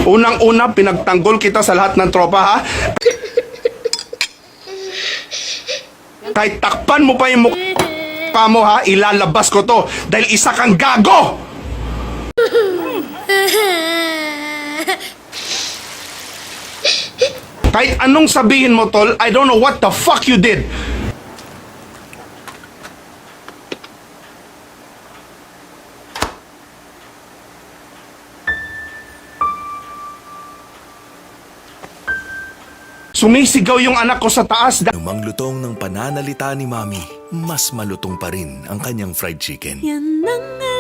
Unang-una, pinagtanggol kita sa lahat ng tropa, ha? Kahit takpan mo pa yung mukha mo, ha? Ilalabas ko to dahil isa kang gago! Kahit anong sabihin mo, tol, I don't know what the fuck you did. Sumisigaw yung anak ko sa taas Anumang lutong ng pananalita ni Mami, mas malutong pa rin ang kanyang fried chicken. Yan na nga